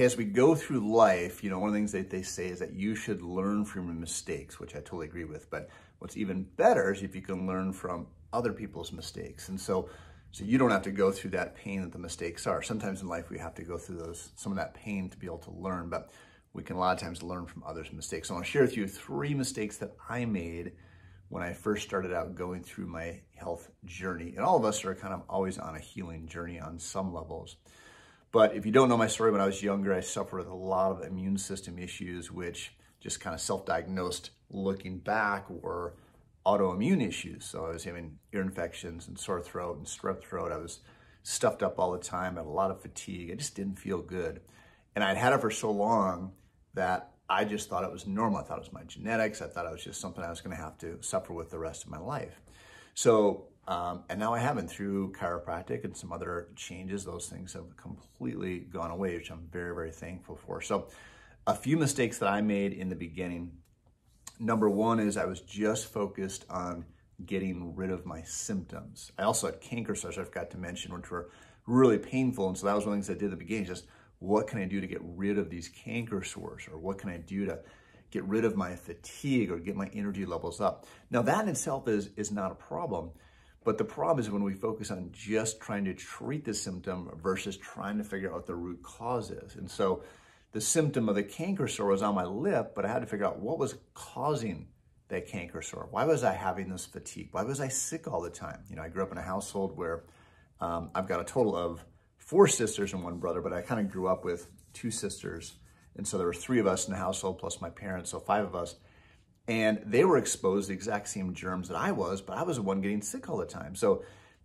as we go through life, you know, one of the things that they say is that you should learn from your mistakes, which I totally agree with. But what's even better is if you can learn from other people's mistakes. And so you don't have to go through that pain that the mistakes are. Sometimes in life we have to go through some of that pain to be able to learn, but we can a lot of times learn from others' mistakes. So I want to share with you 3 mistakes that I made when I first started out going through my health journey. And all of us are kind of always on a healing journey on some levels. But if you don't know my story, when I was younger, I suffered with a lot of immune system issues, which just kind of self-diagnosed looking back were autoimmune issues. So I was having ear infections and sore throat and strep throat. I was stuffed up all the time, had a lot of fatigue. I just didn't feel good. And I'd had it for so long that I just thought it was normal. I thought it was my genetics. I thought it was just something I was going to have to suffer with the rest of my life. So, and now I haven't. Through chiropractic and some other changes, those things have completely gone away, which I'm very, very thankful for. So a few mistakes that I made in the beginning. Number 1 is I was just focused on getting rid of my symptoms. I also had canker sores I forgot to mention, which were really painful. And so that was one of the things I did at the beginning, just what can I do to get rid of these canker sores? Or what can I do to get rid of my fatigue or get my energy levels up? Now that in itself is not a problem, but the problem is when we focus on just trying to treat the symptom versus trying to figure out what the root cause is. And so the symptom of the canker sore was on my lip, but I had to figure out what was causing that canker sore. Why was I having this fatigue? Why was I sick all the time? You know, I grew up in a household where I've got a total of 4 sisters and 1 brother, but I kind of grew up with 2 sisters. And so there were 3 of us in the household plus my parents, so 5 of us. And they were exposed to the exact same germs that I was, but I was the one getting sick all the time. So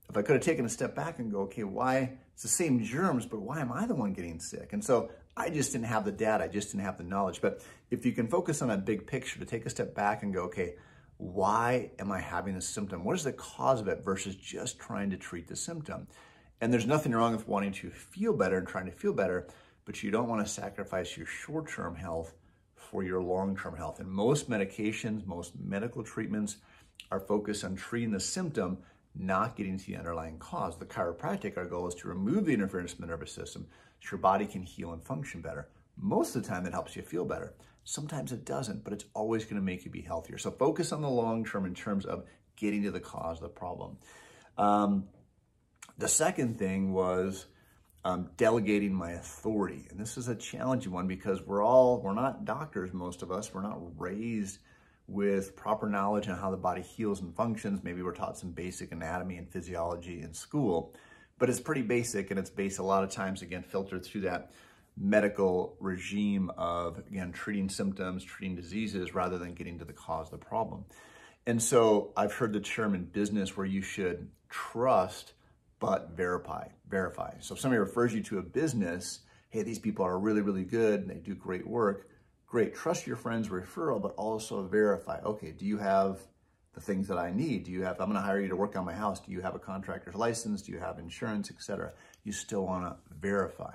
if I could have taken a step back and go, okay, why, it's the same germs, but why am I the one getting sick? And so I just didn't have the data, I just didn't have the knowledge. But if you can focus on that big picture, to take a step back and go, okay, why am I having this symptom? What is the cause of it versus just trying to treat the symptom? And there's nothing wrong with wanting to feel better and trying to feel better, but you don't want to sacrifice your short-term health for your long-term health. And most medications, most medical treatments are focused on treating the symptom, not getting to the underlying cause. The chiropractic, our goal is to remove the interference from the nervous system so your body can heal and function better. Most of the time, it helps you feel better. Sometimes it doesn't, but it's always going to make you be healthier. So focus on the long term in terms of getting to the cause of the problem. The second thing was delegating my authority. And this is a challenging one because we're not doctors, most of us. We're not raised with proper knowledge on how the body heals and functions. Maybe we're taught some basic anatomy and physiology in school, but it's pretty basic, and it's based a lot of times, again, filtered through that medical regime of, again, treating symptoms, treating diseases, rather than getting to the cause of the problem. And so I've heard the term in business where you should trust but verify. So if somebody refers you to a business, hey, these people are really, really good and they do great work, great. Trust your friend's referral, but also verify. Okay, do you have the things that I need? I'm going to hire you to work on my house. Do you have a contractor's license? Do you have insurance, etc.? You still want to verify.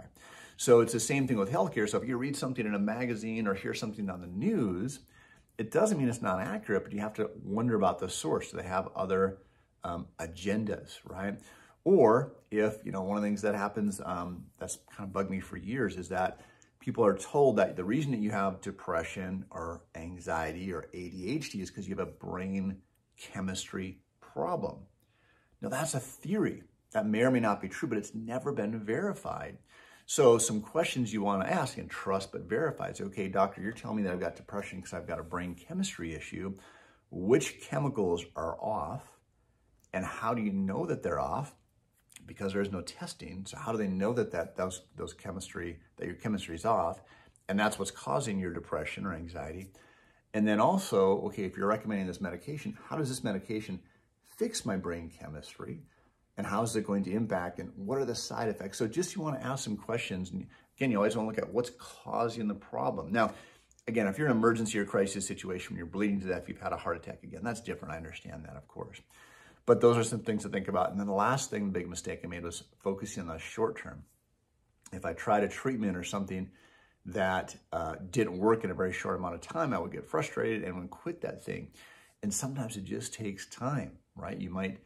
So it's the same thing with healthcare. So if you read something in a magazine or hear something on the news, it doesn't mean it's not accurate, but you have to wonder about the source. Do they have other agendas, right? Or if, one of the things that happens that's kind of bugged me for years is that people are told that the reason that you have depression or anxiety or ADHD is because you have a brain chemistry problem. Now that's a theory that may or may not be true, but it's never been verified. So some questions you want to ask, and trust but verify. It's okay, doctor, you're telling me that I've got depression because I've got a brain chemistry issue. Which chemicals are off? And how do you know that they're off? Because there is no testing. So how do they know that your chemistry is off? And that's what's causing your depression or anxiety. And then also, okay, if you're recommending this medication, how does this medication fix my brain chemistry? And how is it going to impact? And what are the side effects? So just you want to ask some questions. And again, you always want to look at what's causing the problem. Now, again, if you're in an emergency or crisis situation, when you're bleeding to death, if you've had a heart attack, again, that's different. I understand that, of course. But those are some things to think about. And then the last thing, the big mistake I made was focusing on the short term. If I tried a treatment or something that didn't work in a very short amount of time, I would get frustrated and would quit that thing. And sometimes it just takes time, right? You might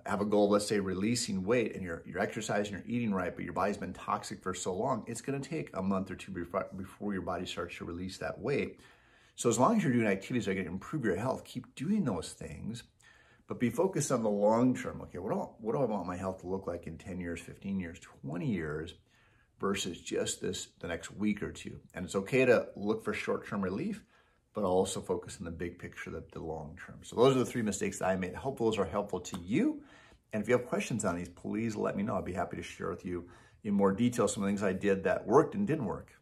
have a goal, let's say releasing weight, and you're exercising, you're eating right, but your body's been toxic for so long, it's going to take a month or two before your body starts to release that weight. So as long as you're doing activities that are going to improve your health, keep doing those things, but be focused on the long term. Okay, what do I want my health to look like in 10 years, 15 years, 20 years versus just the next week or two? And it's okay to look for short-term relief, but also focus on the big picture, the long term. So those are the 3 mistakes that I made. I hope those are helpful to you. And if you have questions on these, please let me know. I'd be happy to share with you in more detail some of the things I did that worked and didn't work.